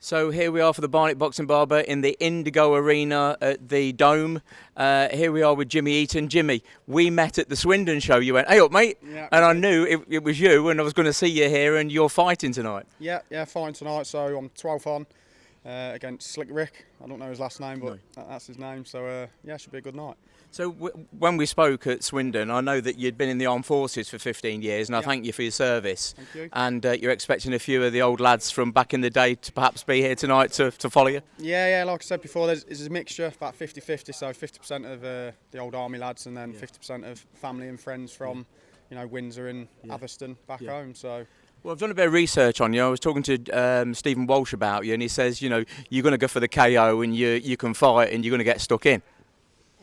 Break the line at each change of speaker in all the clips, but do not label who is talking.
So here we are for the Barnet Boxing Barber in the Indigo Arena at the Dome. Here we are with Jimmy Eaton. Jimmy, we met at the Swindon show. You went, hey up mate,
yeah,
and I knew it was you, and I was going to see you here, and you're fighting tonight.
Yeah, fighting tonight. So I'm 12th on against Slick Rick. I don't know his last name, but that's his name. So yeah, should be a good night.
So when we spoke at Swindon, I know that you'd been in the armed forces for 15 years, and I thank you for your service.
Thank you.
And you're expecting a few of the old lads from back in the day to perhaps be here tonight to follow you?
Yeah, like I said before, there's a mixture, about 50-50, so 50% of the old army lads and then 50% of family and friends from Windsor and Atherstone back home. So.
Well, I've done a bit of research on you. I was talking to Stephen Walsh about you, and he says, you're going to go for the KO and you can fight and you're going to get stuck in.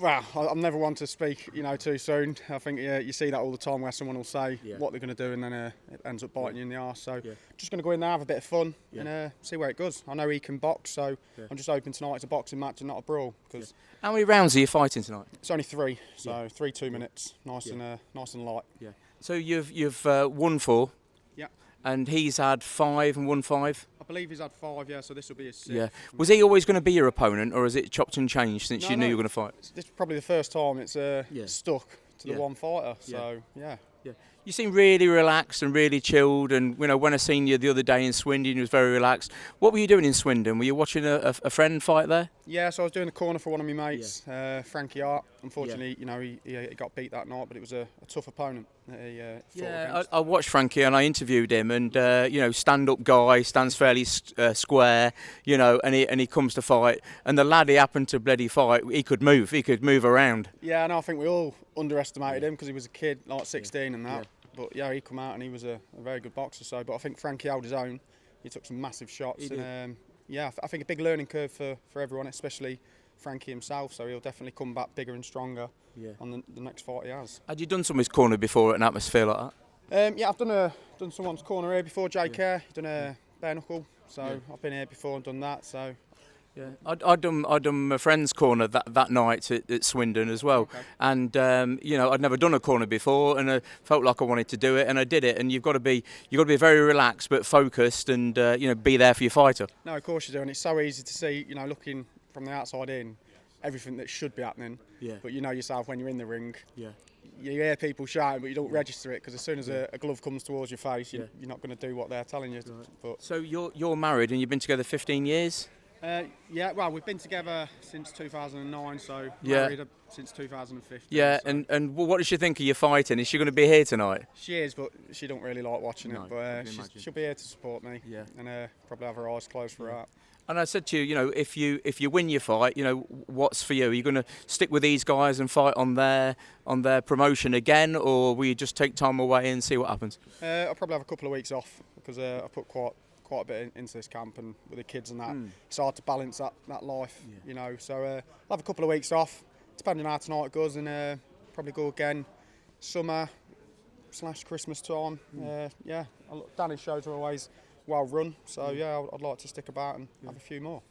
Well, I'm never one to speak, too soon. I think you see that all the time where someone will say what they're going to do and then it ends up biting you in the arse. So just going to go in there, have a bit of fun and see where it goes. I know he can box, so I'm just hoping tonight it's a boxing match and not a brawl. Cause
how many rounds are you fighting tonight?
It's only 3, so 3 2 minutes, nice and light.
Yeah. So you've won 4.
Yeah.
And he's had 5 and won 5.
I believe he's had 5, so this will be his 6th.
Yeah. Was he always going to be your opponent, or has it chopped and changed since you knew you were going to fight?
This is probably the first time it's stuck to the one fighter. So yeah.
You seem really relaxed and really chilled, and when I seen you the other day in Swindon, you was very relaxed. What were you doing in Swindon? Were you watching a friend fight there? Yeah,
so I was doing a corner for one of my mates, Frankie Hart. Unfortunately, he got beat that night, but it was a tough opponent.
I watched Frankie and I interviewed him, and stand-up guy, stands fairly square, and he comes to fight, and the lad he happened to bloody fight, he could move around.
Yeah, and I think we all underestimated him because he was a kid, like 16 and that. Yeah. But yeah, he come out and he was a very good boxer. So, but I think Frankie held his own. He took some massive shots, and I think a big learning curve for everyone, especially Frankie himself. So he'll definitely come back bigger and stronger on the next fight he has.
Had you done someone's corner before at an atmosphere like
that? Yeah, I've done someone's corner here before. JK, done a bare knuckle. So I've been here before and done that. So.
Yeah, I'd done my friend's corner that night at Swindon as well, and I'd never done a corner before, and I felt like I wanted to do it, and I did it. And you've got to be very relaxed but focused, and be there for your fighter.
No, of course you do, and it's so easy to see, looking from the outside in, everything that should be happening. Yeah. But you know yourself when you're in the ring. Yeah. You hear people shouting, but you don't register it because as soon as a glove comes towards your face, you're not going to do what they're telling you. Right. But
so you're married and you've been together 15 years.
Well, we've been together since 2009, so married since 2015.
Yeah,
so.
and what does she think of your fighting? Is she going to be here tonight?
She is, but she don't really like watching it. But she'll be here to support me. Yeah. And probably have her eyes closed for that.
And I said to you, if you win your fight, what's for you? Are you going to stick with these guys and fight on their promotion again, or will you just take time away and see what happens?
I'll probably have a couple of weeks off because I put quite a bit into this camp and with the kids and that. It's hard to balance that life, So I'll have a couple of weeks off, depending on how tonight goes, and probably go again summer/Christmas time. Danny's shows are always well run, so I'd like to stick about and have a few more.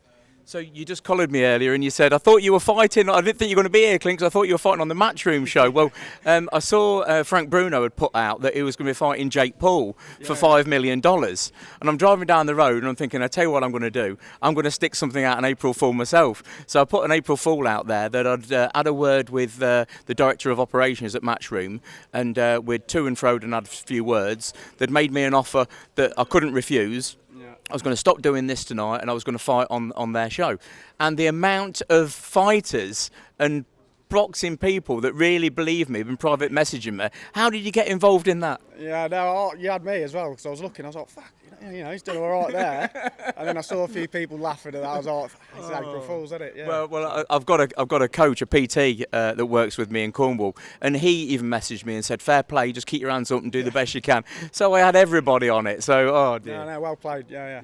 So you just collared me earlier and you said, I thought you were fighting, I didn't think you were going to be here, Clint, 'cause I thought you were fighting on the Matchroom show. Well, I saw Frank Bruno had put out that he was going to be fighting Jake Paul for $5 million. And I'm driving down the road and I'm thinking, I tell you what I'm going to do. I'm going to stick something out on April Fool myself. So I put an April Fool out there that I'd had a word with the director of operations at Matchroom, and we'd to and fro and had a few words. They'd made me an offer that I couldn't refuse. I was going to stop doing this tonight and I was going to fight on their show. And the amount of fighters and boxing people that really believe me, been private messaging me. How did you get involved in that?
Yeah, no, you had me as well, because I was looking, I was like, fuck, he's doing all right there. And then I saw a few people laughing at that. I was like, it's April Fool's, isn't it? Yeah.
Well, I've got a coach, a PT that works with me in Cornwall, and he even messaged me and said, fair play, just keep your hands up and do the best you can. So I had everybody on it. So, oh dear.
No, well played. Yeah.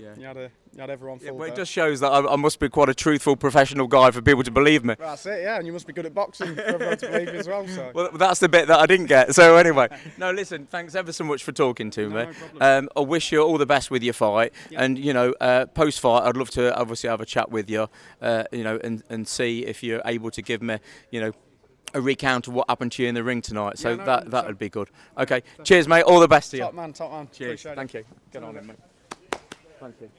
You had everyone full.
Well, it just shows that I must be quite a truthful, professional guy for people to believe me.
That's it, yeah, and you must be good at boxing for everyone to believe you as well. So.
Well, that's the bit that I didn't get. So anyway, no, listen, thanks ever so much for talking to me. No I wish you all the best with your fight, and post-fight, I'd love to obviously have a chat with you, and see if you're able to give me, a recount of what happened to you in the ring tonight. So that would be good. Okay, cheers, mate. All the best to you.
Top man.
Cheers.
Appreciate
Thank
it.
you. Get on it, mate. Thank you.